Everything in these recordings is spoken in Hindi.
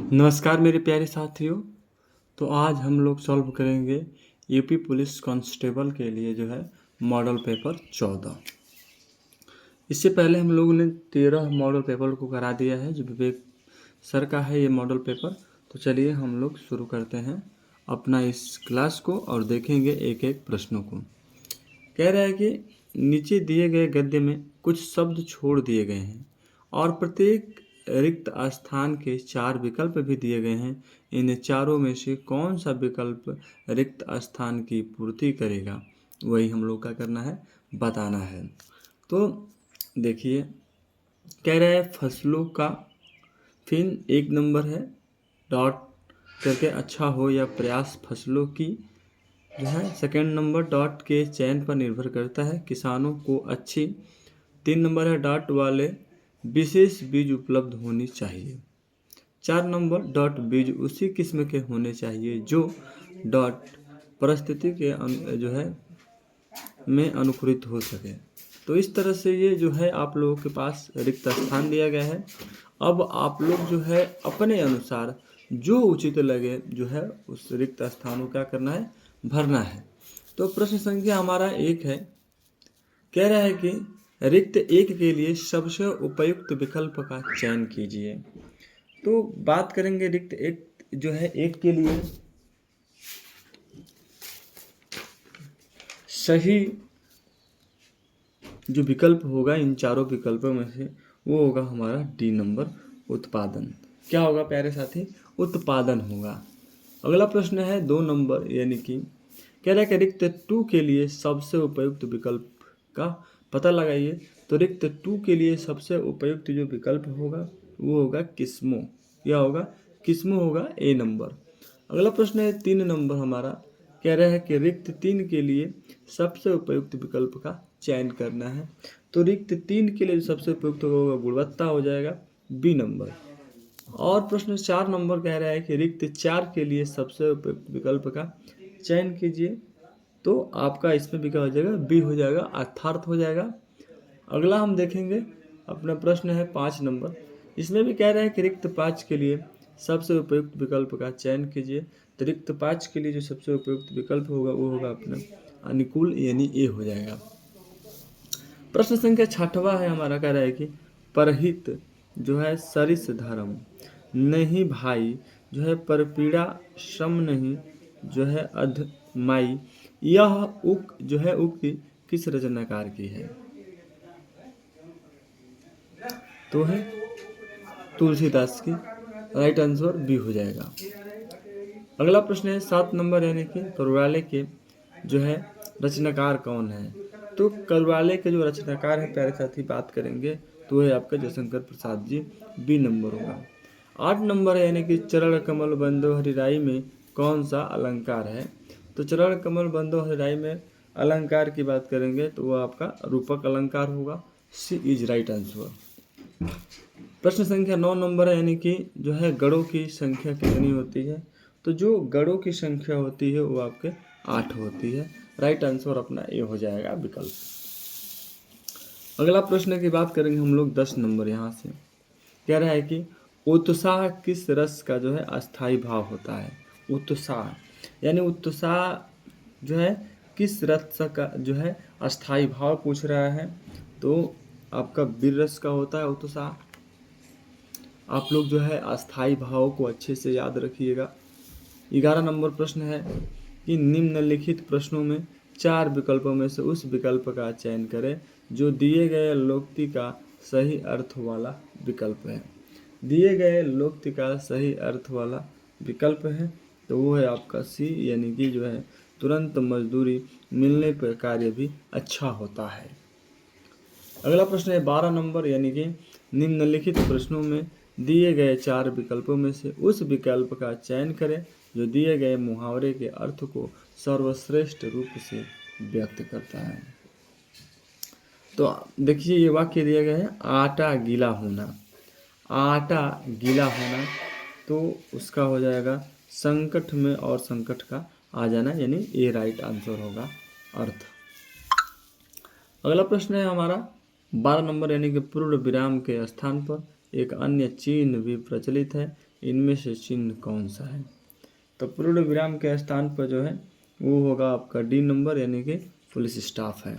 नमस्कार मेरे प्यारे साथियों। तो आज हम लोग सॉल्व करेंगे यूपी पुलिस कांस्टेबल के लिए जो है मॉडल पेपर 14। इससे पहले हम लोगों ने 13 मॉडल पेपर को करा दिया है, जो विवेक सर का है ये मॉडल पेपर। तो चलिए हम लोग शुरू करते हैं अपना इस क्लास को और देखेंगे एक एक प्रश्नों को। कह रहा है कि नीचे दिए गए गद्य में कुछ शब्द छोड़ दिए गए हैं और प्रत्येक रिक्त स्थान के 4 विकल्प भी दिए गए हैं। इन चारों में से कौन सा विकल्प रिक्त स्थान की पूर्ति करेगा, वही हम लोग का करना है, बताना है। तो देखिए, कह रहा है फसलों का, फिर 1 नंबर है डॉट करके अच्छा हो या प्रयास फसलों की जो है। सेकंड नंबर डॉट के चयन पर निर्भर करता है, किसानों को अच्छी। 3 नंबर है डॉट वाले विशेष बीज उपलब्ध होनी चाहिए। 4 नंबर डॉट बीज उसी किस्म के होने चाहिए जो डॉट परिस्थिति के जो है में अनुकूलित हो सके। तो इस तरह से ये जो है आप लोगों के पास रिक्त स्थान दिया गया है। अब आप लोग जो है अपने अनुसार जो उचित लगे जो है उस रिक्त स्थान को क्या करना है, भरना है। तो प्रश्न संख्या हमारा 1 है। कह रहा है कि रिक्त 1 के लिए सबसे उपयुक्त विकल्प का चयन कीजिए। तो बात करेंगे रिक्त 1 जो है 1 के लिए सही जो विकल्प होगा इन चारों विकल्पों में से वो होगा हमारा डी नंबर, उत्पादन। क्या होगा प्यारे साथी? उत्पादन होगा। अगला प्रश्न है 2 नंबर, यानी कि कह रहा है कि रिक्त 2 के लिए सबसे उपयुक्त विकल्प का पता लगाइए। तो रिक्त 2 के लिए सबसे उपयुक्त जो विकल्प होगा वो होगा किस्मों। यह होगा किस्मों, होगा ए नंबर। अगला प्रश्न है 3 नंबर हमारा। कह रहा है कि रिक्त 3 के लिए सबसे उपयुक्त विकल्प का चयन करना है। तो रिक्त 3 के लिए सबसे उपयुक्त होगा गुणवत्ता, हो जाएगा बी नंबर। और प्रश्न 4 नंबर कह रहा है कि रिक्त 4 के लिए सबसे उपयुक्त विकल्प का चयन कीजिए। तो आपका इसमें भी क्या हो जाएगा, बी हो जाएगा, अर्थार्थ हो जाएगा। अगला हम देखेंगे अपना प्रश्न है 5 नंबर। इसमें भी कह रहा है कि रिक्त 5 के लिए सबसे उपयुक्त विकल्प का चयन कीजिए। तो रिक्त 5 के लिए जो सबसे उपयुक्त विकल्प होगा वो होगा अपना अनुकूल, यानी ए हो जाएगा। प्रश्न संख्या 6वां है हमारा। कह रहा है कि परहित जो है सरिस धर्म नहीं भाई, जो है परपीड़ा श्रम नहीं, जो है अधमाई। यह उक जो है उक्ति किस रचनाकार की है? तो है तुलसीदास की। राइट आंसर बी हो जाएगा। अगला प्रश्न है 7 नंबर, यानी कि करुणालय के जो है रचनाकार कौन है? तो करुणालय के जो रचनाकार है प्यारे साथी बात करेंगे तो है आपका जयशंकर प्रसाद जी, बी नंबर होगा। 8 नंबर है, यानी कि चरण कमल बंदो हरिराई में कौन सा अलंकार है? तो चरण कमल बंदो हरिराई में अलंकार की बात करेंगे तो वह आपका रूपक अलंकार होगा। सी इज राइट आंसर। प्रश्न संख्या 9 नंबर है, यानी कि जो है गणों की संख्या कितनी होती है? तो जो गणों की संख्या होती है वो आपके 8 होती है। राइट आंसर अपना ए हो जाएगा विकल्प। अगला प्रश्न की बात करेंगे हम लोग 10 नंबर। यहाँ से कह रहा है कि उत्साह किस रस का जो है अस्थाई भाव होता है? उत्साह यानी उत्साह जो है किस रस का जो है अस्थाई भाव पूछ रहा है। तो आपका वीर रस का होता है उत्साह। आप लोग जो है अस्थाई भाव को अच्छे से याद रखिएगा। 11 नंबर प्रश्न है कि निम्नलिखित प्रश्नों में 4 विकल्पों में से उस विकल्प का चयन करें जो दिए गए लोकोक्ति का सही अर्थ वाला विकल्प है। दिए गए लोकोक्ति का सही अर्थ वाला विकल्प है तो वो है आपका सी, यानी कि जो है तुरंत मजदूरी मिलने पर कार्य भी अच्छा होता है। अगला प्रश्न है 12 नंबर, यानी कि निम्नलिखित प्रश्नों में दिए गए 4 विकल्पों में से उस विकल्प का चयन करें जो दिए गए मुहावरे के अर्थ को सर्वश्रेष्ठ रूप से व्यक्त करता है। तो देखिए ये वाक्य दिया गया है, आटा गीला होना। आटा गीला होना तो उसका हो जाएगा संकट में और संकट का आ जाना, यानी ए राइट आंसर होगा अर्थ। अगला प्रश्न है हमारा 12 नंबर, यानी कि पूर्ण विराम के स्थान पर एक अन्य चिन्ह भी प्रचलित है। इनमें से चिन्ह कौन सा है? तो पूर्ण विराम के स्थान पर जो है वो होगा आपका डी नंबर, यानी कि फुल स्टॉप है।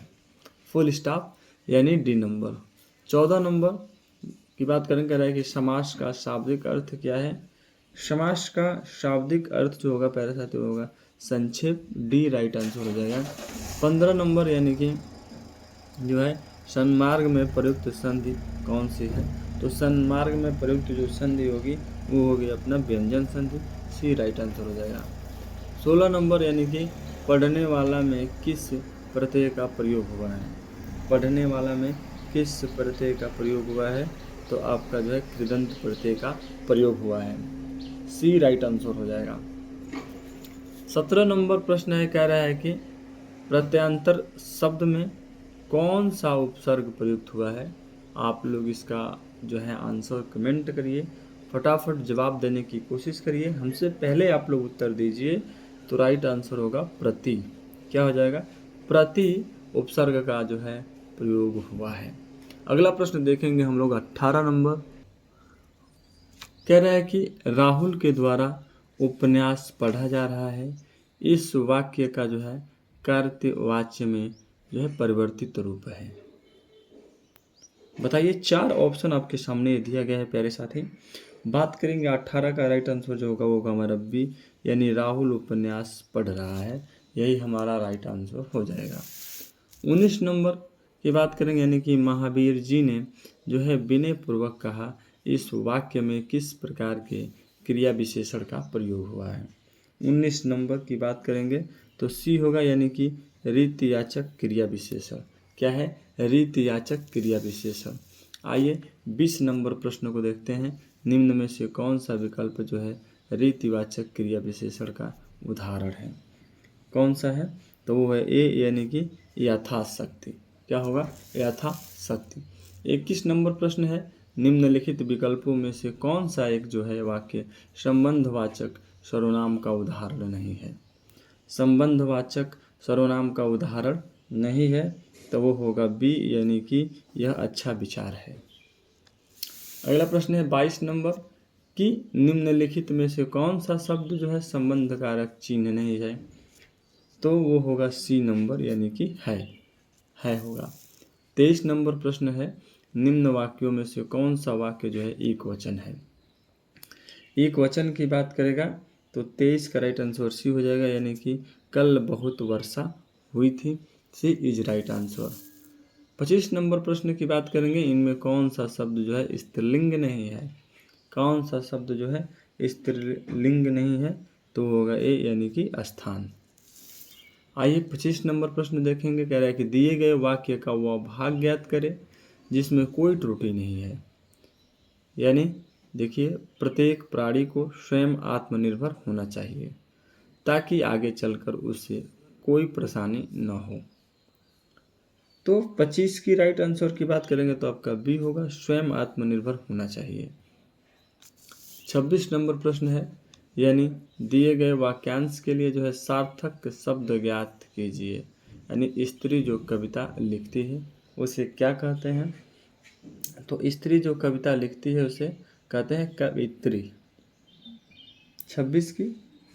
फुल स्टॉप यानी डी नंबर। 14 नंबर की बात करें, कह रहा है कि समास का शाब्दिक अर्थ क्या है? समास का शाब्दिक अर्थ जो होगा पहले साथ होगा संक्षेप, डी राइट आंसर हो जाएगा। 15 नंबर यानी कि जो है सन्मार्ग में प्रयुक्त संधि कौन सी है? तो सन्मार्ग में प्रयुक्त जो संधि होगी वो होगी अपना व्यंजन संधि, सी राइट आंसर हो जाएगा। 16 नंबर यानी कि पढ़ने वाला में किस प्रत्यय का प्रयोग हुआ है? पढ़ने वाला में किस प्रत्यय का प्रयोग हुआ है? तो आपका जो है कृदंत प्रत्यय का प्रयोग हुआ है, सी राइट आंसर हो जाएगा। 17 नंबर प्रश्न है, कह रहा है कि प्रत्यंतर शब्द में कौन सा उपसर्ग प्रयुक्त हुआ है? आप लोग इसका जो है आंसर कमेंट करिए, फटाफट जवाब देने की कोशिश करिए। हमसे पहले आप लोग उत्तर दीजिए। तो राइट आंसर होगा प्रति। क्या हो जाएगा? प्रति उपसर्ग का जो है प्रयोग हुआ है। अगला प्रश्न देखेंगे हम लोग 18 नंबर। कह रहा है कि राहुल के द्वारा उपन्यास पढ़ा जा रहा है, इस वाक्य का जो है कर्तवाच्य में जो है परिवर्तित रूप है। बताइए, 4 ऑप्शन आपके सामने दिया गया है प्यारे साथी। बात करेंगे 18 का राइट आंसर जो होगा वो होगा हमारा बी, यानी राहुल उपन्यास पढ़ रहा है, यही हमारा राइट आंसर हो जाएगा। 19 नंबर की बात करेंगे, यानी कि महावीर जी ने जो है विनय पूर्वक कहा, इस वाक्य में किस प्रकार के क्रिया विशेषण का प्रयोग हुआ है? 19 नंबर की बात करेंगे तो सी होगा, यानी कि रीतियाचक क्रिया विशेषण। क्या है? रीतियाचक क्रिया विशेषण। आइए 20 नंबर प्रश्न को देखते हैं। निम्न में से कौन सा विकल्प जो है रीतिवाचक क्रिया विशेषण का उदाहरण है? कौन सा है? तो वो है ए, यानी कि यथाशक्ति। क्या होगा? यथाशक्ति। 21 नंबर प्रश्न है, निम्नलिखित विकल्पों में से कौन सा एक जो है वाक्य संबंधवाचक सर्वनाम का उदाहरण नहीं है? संबंधवाचक सर्वनाम का उदाहरण नहीं है, तो वो होगा बी, यानी कि यह अच्छा विचार है। अगला प्रश्न है 22 नंबर कि निम्नलिखित में से कौन सा शब्द जो है संबंध कारक चिन्ह नहीं है? तो वो होगा सी नंबर, यानी कि है होगा। 23 नंबर प्रश्न है, निम्न वाक्यों में से कौन सा वाक्य जो है एक वचन है? एक वचन की बात करेगा तो 23 का राइट आंसर सी हो जाएगा, यानी कि कल बहुत वर्षा हुई थी, सी इज राइट आंसर। 25 नंबर प्रश्न की बात करेंगे, इनमें कौन सा शब्द जो है स्त्रीलिंग नहीं है? कौन सा शब्द जो है स्त्रीलिंग नहीं है? तो होगा ए, यानी कि स्थान। आइए 25 नंबर प्रश्न देखेंगे। कह रहा है कि दिए गए वाक्य का वह भाग ज्ञात करे जिसमें कोई त्रुटि नहीं है। यानी देखिए, प्रत्येक प्राणी को स्वयं आत्मनिर्भर होना चाहिए ताकि आगे चलकर उसे कोई परेशानी न हो। तो 25 की राइट आंसर की बात करेंगे तो आपका बी होगा, स्वयं आत्मनिर्भर होना चाहिए। 26 नंबर प्रश्न है, यानी दिए गए वाक्यांश के लिए जो है सार्थक शब्द ज्ञात कीजिए। यानी स्त्री जो कविता लिखती है उसे क्या कहते हैं? तो स्त्री जो कविता लिखती है उसे कहते हैं कवित्री। 26 की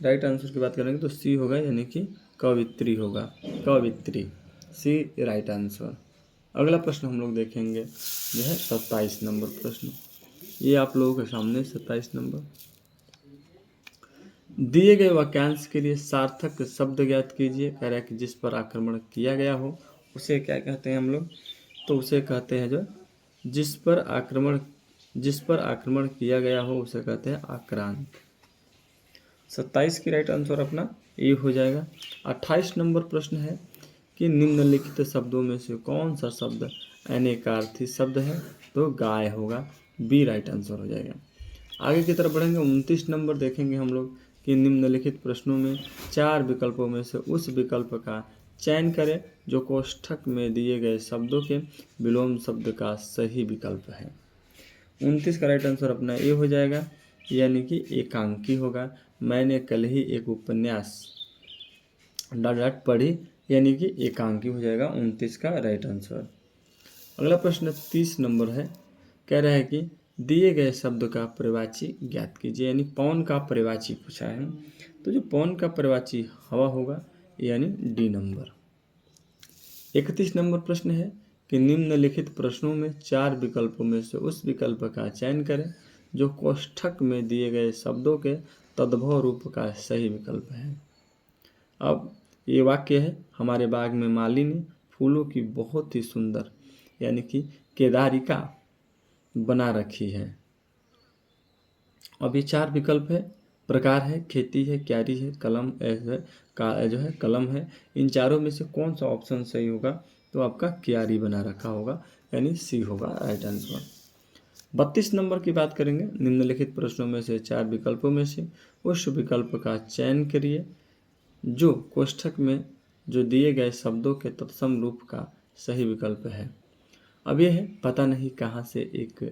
राइट आंसर की बात करेंगे तो सी होगा, यानी कि कवित्री होगा, कवित्री, सी राइट आंसर। अगला प्रश्न हम लोग देखेंगे जो है 27 नंबर प्रश्न। ये आप लोगों के सामने 27 नंबर। दिए गए वाक्यांश के लिए सार्थक शब्द ज्ञात कीजिए। कह रहा है कि जिस पर आक्रमण किया गया हो उसे क्या कहते हैं हम लोग? तो उसे कहते हैं जो जिस पर आक्रमण किया गया हो उसे कहते हैं आक्रांत। 27 की राइट आंसर अपना ए हो जाएगा। 28 नंबर प्रश्न है कि निम्नलिखित शब्दों में से कौन सा शब्द अनेकार्थी शब्द है? तो गाय होगा, बी राइट आंसर हो जाएगा। आगे की तरफ बढ़ेंगे। 29 नंबर देखेंगे हम लोग कि निम्नलिखित प्रश्नों में 4 विकल्पों में से उस विकल्प का चयन करें जो कोष्ठक में दिए गए शब्दों के विलोम शब्द का सही विकल्प है। 29 का राइट आंसर अपना ए हो जाएगा, यानी कि एकांकी होगा। मैंने कल ही एक उपन्यास पढ़ी, यानी कि एकांकी हो जाएगा 29 का राइट आंसर। अगला प्रश्न 30 नंबर है। कह रहा है कि दिए गए शब्द का पर्यायवाची ज्ञात कीजिए, यानी पवन का पर्यायवाची पूछा है। तो जो पवन का पर्यायवाची हवा होगा, यानी डी नंबर। 31 नंबर प्रश्न है कि निम्नलिखित प्रश्नों में 4 विकल्पों में से उस विकल्प का चयन करें जो कोष्ठक में दिए गए शब्दों के तद्भव रूप का सही विकल्प है। अब ये वाक्य है, हमारे बाग में माली ने फूलों की बहुत ही सुंदर यानी कि केदारिका बना रखी है। अब ये 4 विकल्प है, प्रकार है, खेती है, क्यारी है, कलम है कलम है। इन चारों में से कौन सा ऑप्शन सही होगा? तो आपका क्यारी बना रखा होगा, यानी सी होगा राइट आंसर। 32 नंबर की बात करेंगे। निम्नलिखित प्रश्नों में से 4 विकल्पों में से उस विकल्प का चयन करिए जो कोष्ठक में जो दिए गए शब्दों के तत्सम रूप का सही विकल्प है। अब यह है, पता नहीं कहाँ से एक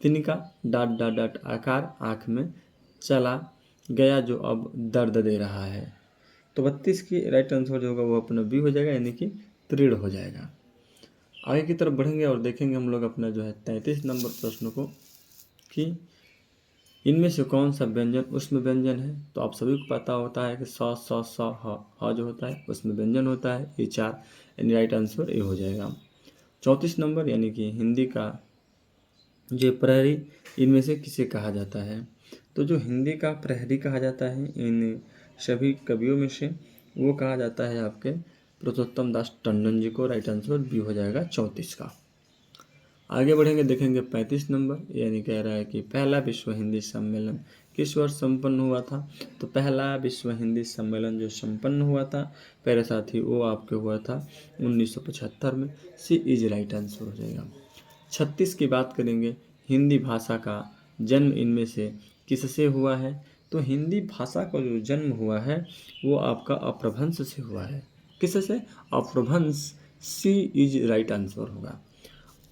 तिनका डाट डाट डाट आकार आँख में चला गया जो अब दर्द दे रहा है। तो 32 की राइट आंसर जो होगा वो अपना बी हो जाएगा, यानी कि तृण हो जाएगा। आगे की तरफ बढ़ेंगे और देखेंगे हम लोग अपना जो है 33 नंबर प्रश्न को कि इनमें से कौन सा व्यंजन उसमें व्यंजन है। तो आप सभी को पता होता है कि स ह जो होता है उसमें व्यंजन होता है। ये 4 यानी राइट आंसर ए हो जाएगा। 34 नंबर यानी कि हिंदी का जो प्रहरी इनमें से किसे कहा जाता है। तो जो हिंदी का प्रहरी कहा जाता है इन सभी कवियों में से वो कहा जाता है आपके पुरुषोत्तम दास टंडन जी को। राइट आंसर बी हो जाएगा 34 का। आगे बढ़ेंगे, देखेंगे 35 नंबर, यानी कह रहा है कि पहला विश्व हिंदी सम्मेलन किस वर्ष संपन्न हुआ था। तो पहला विश्व हिंदी सम्मेलन जो संपन्न हुआ था पहले साथी वो आपके हुआ था 1975 में। सी इज राइट आंसर हो जाएगा। 36 की बात करेंगे, हिंदी भाषा का जन्म इनमें से किससे हुआ है। तो हिंदी भाषा का जो जन्म हुआ है वो आपका अपभ्रंश से हुआ है। किससे? अपभ्रंश। सी इज राइट आंसर होगा।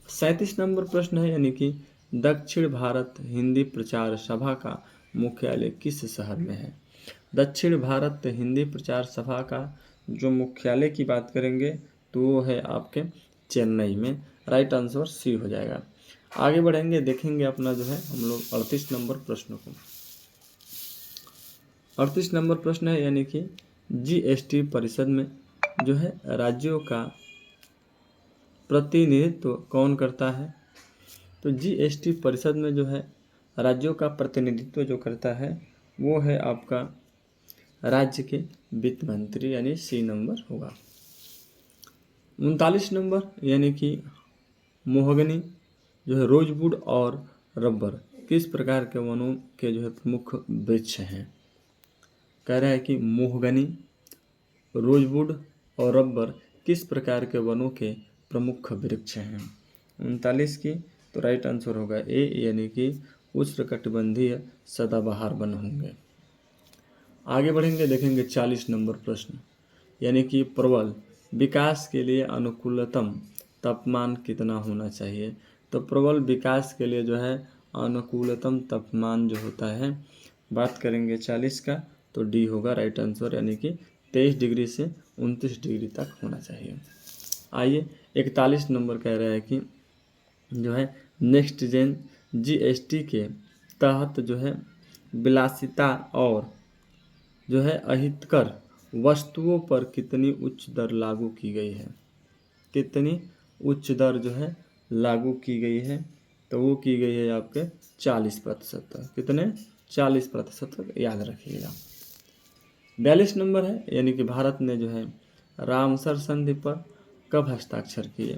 37 नंबर प्रश्न है, यानी कि दक्षिण भारत हिंदी प्रचार सभा का मुख्यालय किस शहर में है। दक्षिण भारत हिंदी प्रचार सभा का जो मुख्यालय की बात करेंगे तो वो है आपके चेन्नई में। राइट आंसर सी हो जाएगा। आगे बढ़ेंगे, देखेंगे अपना जो है हम लोग 38 नंबर प्रश्न को। 38 नंबर प्रश्न है, यानी कि जीएसटी परिषद में जो है राज्यों का प्रतिनिधित्व कौन करता है। तो जीएसटी परिषद में जो है राज्यों का प्रतिनिधित्व जो करता है वो है आपका राज्य के वित्त मंत्री, यानी सी नंबर होगा। 39 नंबर, यानी कि मोहगनी जो है रोजवुड और रबर किस प्रकार के वनों के जो है प्रमुख वृक्ष हैं। कह रहा है कि मोहगनी, रोजवुड और रबर किस प्रकार के वनों के प्रमुख वृक्ष हैं। 39 की तो राइट आंसर होगा ए, यानी कि उष्णकटिबंधीय सदाबहार वन होंगे। आगे बढ़ेंगे, देखेंगे 40 नंबर प्रश्न, यानी कि प्रबल विकास के लिए अनुकूलतम तापमान कितना होना चाहिए। तो प्रबल विकास के लिए जो है अनुकूलतम तापमान जो होता है बात करेंगे 40 का तो डी होगा राइट आंसर, यानी कि 23 डिग्री से 29 डिग्री तक होना चाहिए। आइए 41 नंबर कह रहा है कि जो है नेक्स्ट जेन जीएसटी के तहत जो है विलासिता और जो है अहितकर वस्तुओं पर कितनी उच्च दर लागू की गई है। कितनी उच्च दर जो है लागू की गई है। तो वो की गई है आपके 40% तक। कितने? 40% तक, याद रखिएगा। 42 नंबर है, यानी कि भारत ने जो है रामसर संधि पर कब हस्ताक्षर किए।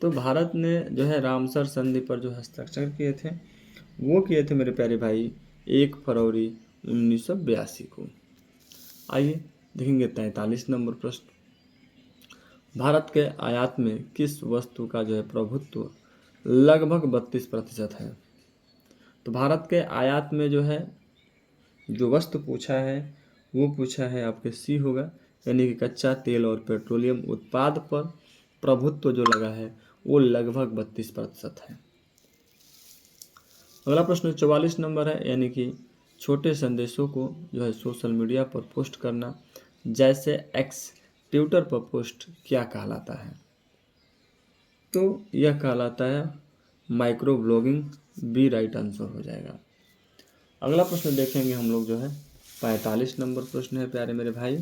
तो भारत ने जो है रामसर संधि पर जो हस्ताक्षर किए थे वो किए थे मेरे प्यारे भाई 1 फरवरी 1982 को। आइए देखेंगे 43 नंबर प्रश्न, भारत के आयात में किस वस्तु का जो है प्रभुत्व लगभग 32% है। तो भारत के आयात में जो है जो वस्तु पूछा है वो पूछा है आपके सी होगा, यानी कि कच्चा तेल और पेट्रोलियम उत्पाद पर प्रभुत्व जो लगा है वो लगभग 32% है। अगला प्रश्न 44 नंबर है, यानी कि छोटे संदेशों को जो है सोशल मीडिया पर पोस्ट करना जैसे एक्स ट्विटर पर पोस्ट क्या कहलाता है। तो यह कहलाता है micro blogging B right answer हो जाएगा। अगला प्रश्न देखेंगे हम लोग जो है 45 नंबर प्रश्न है प्यारे मेरे भाई।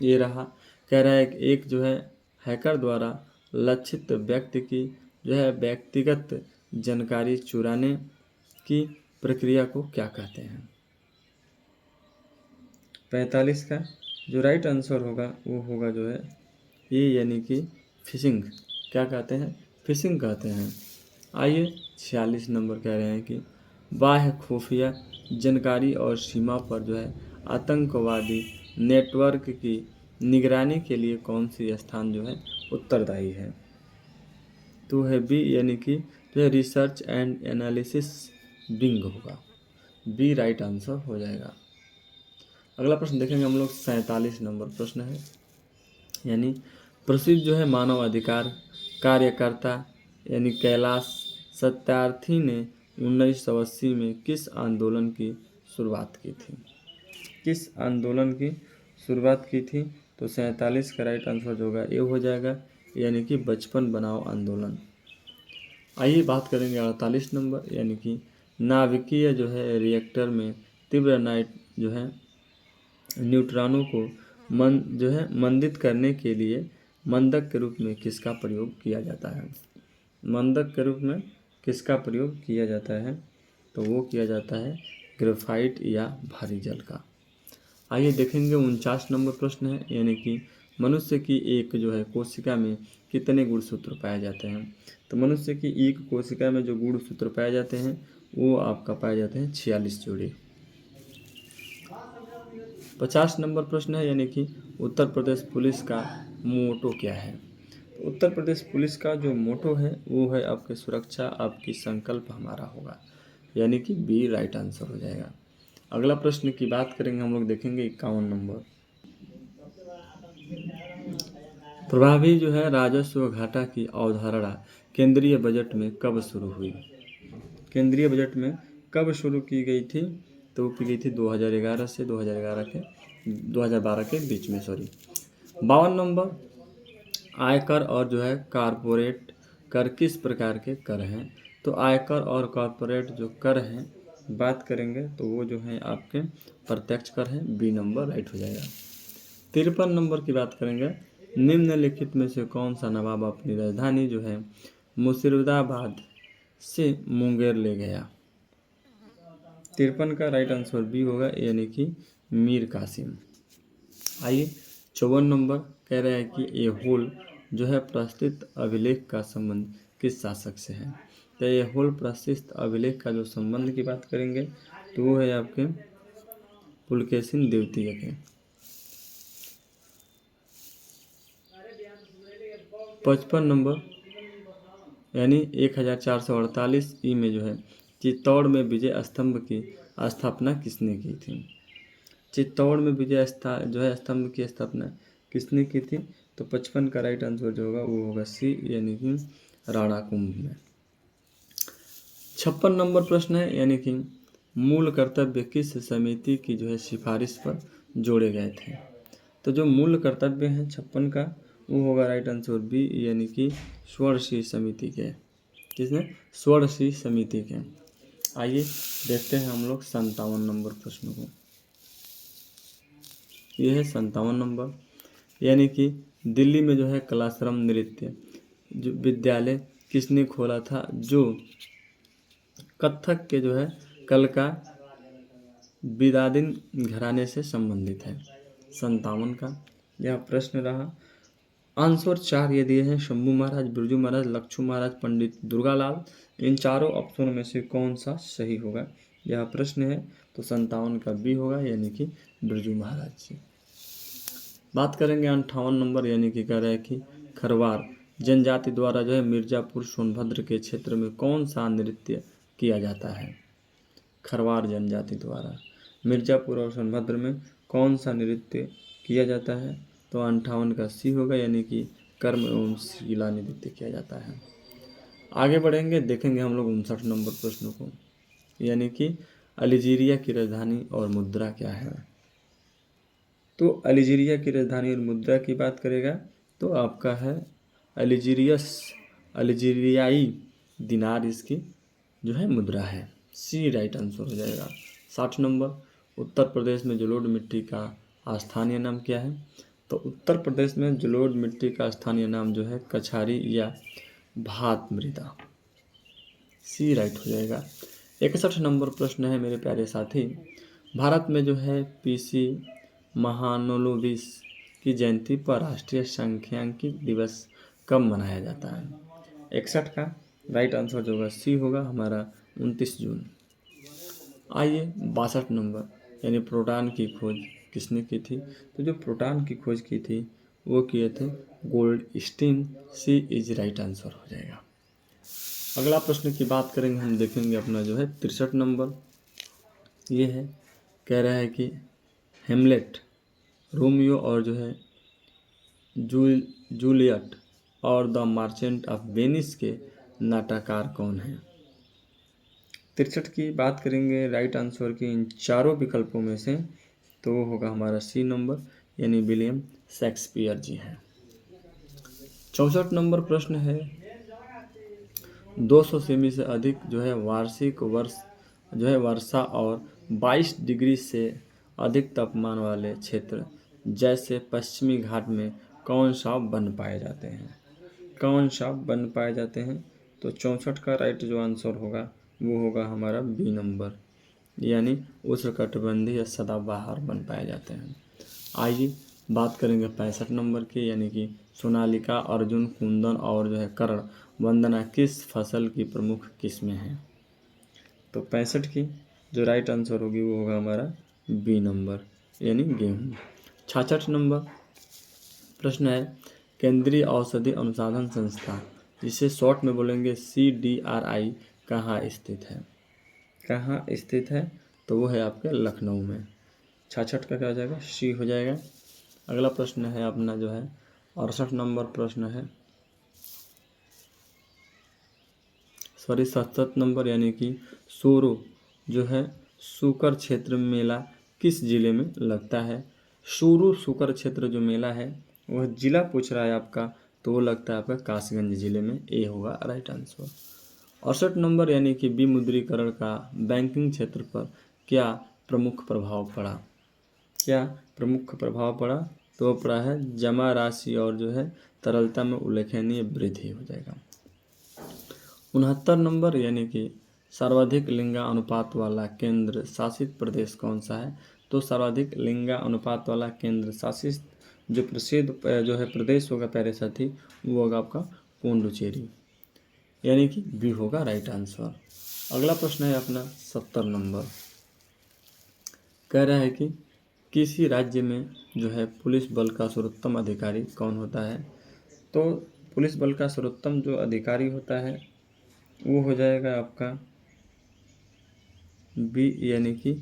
ये रहा, कह रहा है कि एक जो है हैकर द्वारा लक्षित व्यक्ति की जो है व्यक्तिगत जानकारी चुराने की प्रक्रिया को क्या कहते हैं। 45 का जो राइट आंसर होगा वो होगा जो है ये, यानी कि फिशिंग। क्या कहते हैं, फिशिंग कहते हैं। आइए 46 नंबर कह रहे हैं कि बाह्य खुफिया जानकारी और सीमा पर जो है आतंकवादी नेटवर्क की निगरानी के लिए कौन सी स्थान जो है उत्तरदायी है। तो है बी, यानी कि जो है रिसर्च एंड एनालिसिस विंग होगा। बी राइट आंसर हो जाएगा। अगला प्रश्न देखेंगे हम लोग 47 नंबर प्रश्न है, यानी प्रसिद्ध जो है मानव अधिकार कार्यकर्ता यानी कैलाश सत्यार्थी ने 1980 में किस आंदोलन की शुरुआत की थी। किस आंदोलन की शुरुआत की थी। तो 47 का राइट आंसर जो होगा ये हो जाएगा, यानी कि बचपन बनाओ आंदोलन। आइए बात करेंगे 48 नंबर, यानी कि नाभिकीय जो है रिएक्टर में तीव्र नाइट जो है न्यूट्रॉनों को जो है मंदित करने के लिए मंदक के रूप में किसका प्रयोग किया जाता है। मंदक के रूप में किसका प्रयोग किया जाता है। तो वो किया जाता है ग्रेफाइट या भारी जल का। आइए देखेंगे 49 नंबर प्रश्न है, यानी कि मनुष्य की एक जो है कोशिका में कितने गुणसूत्र पाए जाते हैं। तो मनुष्य की एक कोशिका में जो गुणसूत्र पाए जाते हैं वो आपका पाए जाते हैं 46 जोड़ी। 50 नंबर प्रश्न है, यानी कि उत्तर प्रदेश पुलिस का मोटो क्या है। तो उत्तर प्रदेश पुलिस का जो मोटो है वो है आपके सुरक्षा आपकी संकल्प हमारा होगा, यानी कि बी राइट आंसर हो जाएगा। अगला प्रश्न की बात करेंगे हम लोग, देखेंगे 51 नंबर। प्रभावी जो है राजस्व घाटा की अवधारणा केंद्रीय बजट में कब शुरू हुई। केंद्रीय बजट में कब शुरू की गई थी। तो की गई थी 2011 से 2012 के बीच में, सॉरी। 52 नंबर, आयकर और जो है कारपोरेट कर किस प्रकार के कर हैं। तो आयकर और कॉरपोरेट जो कर हैं बात करेंगे तो वो जो है आपके प्रत्यक्ष कर हैं। बी नंबर राइट हो जाएगा। 53 नंबर की बात करेंगे, निम्नलिखित में से कौन सा नवाब अपनी राजधानी जो है मुर्शिदाबाद से मुंगेर ले गया। 53 का राइट आंसर बी होगा, यानी कि मीर कासिम। आइए 54 नंबर कह रहा है कि ये होल जो है प्रस्तुत अभिलेख का संबंध किस शासक से है। तो ये होल प्रस्तुत अभिलेख का जो संबंध की बात करेंगे तो वो है आपके पुलकेशिन द्वितीय के। 55 नंबर, यानी 1448 ई में जो है चित्तौड़ में विजय स्तंभ की स्थापना किसने की थी। चित्तौड़ में विजय जो है स्तंभ की स्थापना किसने की थी। तो 55 का राइट आंसर जो होगा वो होगा सी, यानी कि राणा कुंभ में। 56 नंबर प्रश्न है, यानी कि मूल कर्तव्य किस समिति की जो है सिफारिश पर जोड़े गए थे। तो जो मूल कर्तव्य हैं 56 का वो होगा राइट आंसर बी, यानी कि स्वर्ण समिति के। किसने, स्वर्ण समिति के। आइए देखते हैं हम लोग 57 नंबर प्रश्न को। यह है 57 नंबर, यानी कि दिल्ली में जो है कलाश्रम नृत्य जो विद्यालय किसने खोला था, जो कथक के जो है कल का बिदादिन घराने से संबंधित है। 57 का यह प्रश्न रहा। आंसर 4 ये दिए हैं, शंभू महाराज, बिरजू महाराज, लक्ष्मू महाराज, पंडित दुर्गालाल। इन चारों ऑप्शनों में से कौन सा सही होगा यह प्रश्न है। तो 57 का बी होगा, यानी कि बिरजू महाराज जी। बात करेंगे 58 नंबर, यानी कि कह रहा है कि खरवार जनजाति द्वारा जो है मिर्जापुर सोनभद्र के क्षेत्र में कौन सा नृत्य किया जाता है। खरवार जनजाति द्वारा मिर्जापुर और सोनभद्र में कौन सा नृत्य किया जाता है। तो 58 का सी होगा, यानी कि कर्म एवं शीला नृत्य किया जाता है। आगे बढ़ेंगे, देखेंगे हम लोग 59 नंबर प्रश्न को, यानी कि अल्जीरिया की राजधानी और मुद्रा क्या है। तो अल्जीरिया की राजधानी और मुद्रा की बात करेगा तो आपका है अल्जीरियाई दिनार इसकी जो है मुद्रा है। सी राइट आंसर हो जाएगा। 60 नंबर, उत्तर प्रदेश में जलोढ़ मिट्टी का स्थानीय नाम क्या है? तो उत्तर प्रदेश में जलोढ़ मिट्टी का स्थानीय नाम जो है कछारी या भात मृदा। सी राइट हो जाएगा। 61 नंबर प्रश्न है मेरे प्यारे साथी, भारत में जो है पीसी महानोलोविस की जयंती पर राष्ट्रीय सांख्यिकी दिवस कब मनाया जाता है? 61 का राइट आंसर जो होगा सी होगा हमारा 29 जून। आइए 62 नंबर, यानी प्रोटॉन की खोज किसने की थी? तो जो प्रोटॉन की खोज की थी वो किए थे Goldstein. C is right answer हो जाएगा। अगला प्रश्न की बात करेंगे, हम देखेंगे अपना जो है 63 नंबर। ये है, कह रहा है कि हेमलेट, रोमियो और जो है जूलियट और द मर्चेंट ऑफ वेनिस के नाटककार कौन हैं? 63 की बात करेंगे राइट आंसर की इन चारों विकल्पों में से, तो वो होगा हमारा सी नंबर, यानी विलियम शेक्सपियर जी हैं। 64 नंबर प्रश्न है, 200 सेमी से अधिक जो है वार्षिक वर्षा और 22 डिग्री से अधिक तापमान वाले क्षेत्र जैसे पश्चिमी घाट में कौन सा वन पाए जाते हैं? कौन सा वन पाए जाते हैं? तो 64 का राइट जो आंसर होगा वो होगा हमारा बी नंबर, यानी उष्णकटिबंधीय सदाबहार वन पाए जाते हैं। आइए बात करेंगे 65 नंबर की, यानी कि सोनालिका, अर्जुन, कुंदन और जो है कर्ण वंदना किस फसल की प्रमुख किस्में हैं? तो 65 की जो राइट आंसर होगी वो होगा हमारा बी नंबर, यानी गेहूँ। 66 नंबर प्रश्न है, केंद्रीय औषधि अनुसंधान संस्थान, जिसे शॉर्ट में बोलेंगे CDRI, कहाँ स्थित है? कहाँ स्थित है? तो वो है आपके लखनऊ में। 66 का क्या हो जाएगा? सी हो जाएगा। अगला प्रश्न है अपना जो है 68 नंबर प्रश्न है, 67 नंबर, यानी कि सोरो जो है शुकर क्षेत्र मेला किस जिले में लगता है? सोरो शुकर क्षेत्र जो मेला है वह जिला पूछ रहा है आपका, तो वो लगता है आपका कासगंज जिले में। ए होगा राइट आंसर। 68 नंबर, यानी कि विमुद्रीकरण का बैंकिंग क्षेत्र पर क्या प्रमुख प्रभाव पड़ा? क्या प्रमुख प्रभाव पड़ा? तो पड़ा है जमा राशि और जो है तरलता में उल्लेखनीय वृद्धि हो जाएगा। 69 नंबर, यानी कि सर्वाधिक लिंगा अनुपात वाला केंद्र शासित प्रदेश कौन सा है? तो सर्वाधिक लिंगा अनुपात वाला केंद्र शासित जो प्रसिद्ध जो है प्रदेश होगा प्यारे साथी, वो होगा आपका पुडुचेरी, यानी कि बी होगा राइट आंसर। अगला प्रश्न है अपना 70 नंबर, कह रहा है कि किसी राज्य में जो है पुलिस बल का सर्वोत्तम अधिकारी कौन होता है? तो पुलिस बल का सर्वोत्तम जो अधिकारी होता है वो हो जाएगा आपका बी, यानी कि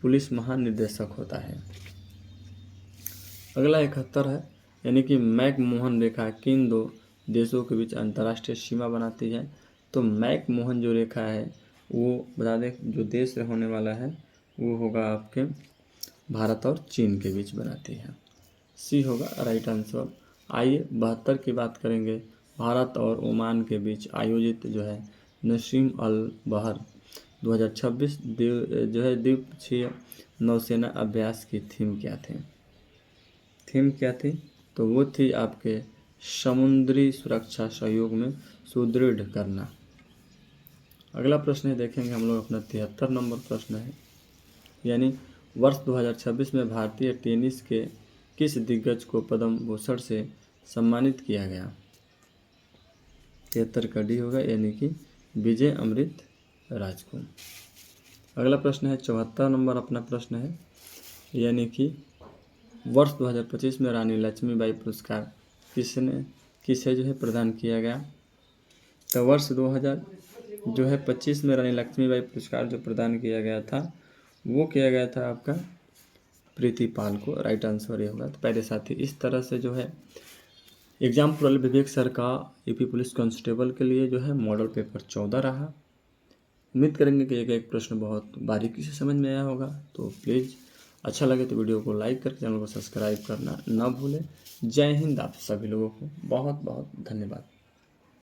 पुलिस महानिदेशक होता है। अगला 71 है, यानी कि मैक-मोहन रेखा किन दो देशों के बीच अंतर्राष्ट्रीय सीमा बनाती है? तो मैक-मोहन जो रेखा है वो बता दें जो देश होने वाला है वो होगा आपके भारत और चीन के बीच बनाती है। सी होगा राइट आंसर। आइए 72 की बात करेंगे, भारत और ओमान के बीच आयोजित जो है नसीम अल बहर 2026 जो है द्वीपक्षीय नौसेना अभ्यास की थीम क्या थी? थीम क्या थी? तो वो थी आपके समुद्री सुरक्षा सहयोग में सुदृढ़ करना। अगला प्रश्न है, देखेंगे हम लोग अपना 73 नंबर प्रश्न है, यानी वर्ष 2026 में भारतीय टेनिस के किस दिग्गज को पद्म भूषण से सम्मानित किया गया? 73 का डी होगा, यानी कि विजय अमृत राजको। अगला प्रश्न है 74 नंबर अपना प्रश्न है, यानी कि वर्ष 2025 में रानी लक्ष्मीबाई पुरस्कार किसे जो है प्रदान किया गया? तो वर्ष 2025 में रानी लक्ष्मीबाई पुरस्कार जो प्रदान किया गया था वो किया गया था आपका प्रीति पाल को। राइट आंसर ये होगा। तो पहले साथी इस तरह से जो है एग्जाम प्रोल विवेक सर का यूपी पुलिस कांस्टेबल के लिए जो है मॉडल पेपर 14 रहा। उम्मीद करेंगे कि एक एक प्रश्न बहुत बारीकी से समझ में आया होगा। तो प्लीज़ अच्छा लगे तो वीडियो को लाइक करके चैनल को सब्सक्राइब करना ना भूलें। जय हिंद। आप सभी लोगों को बहुत बहुत धन्यवाद।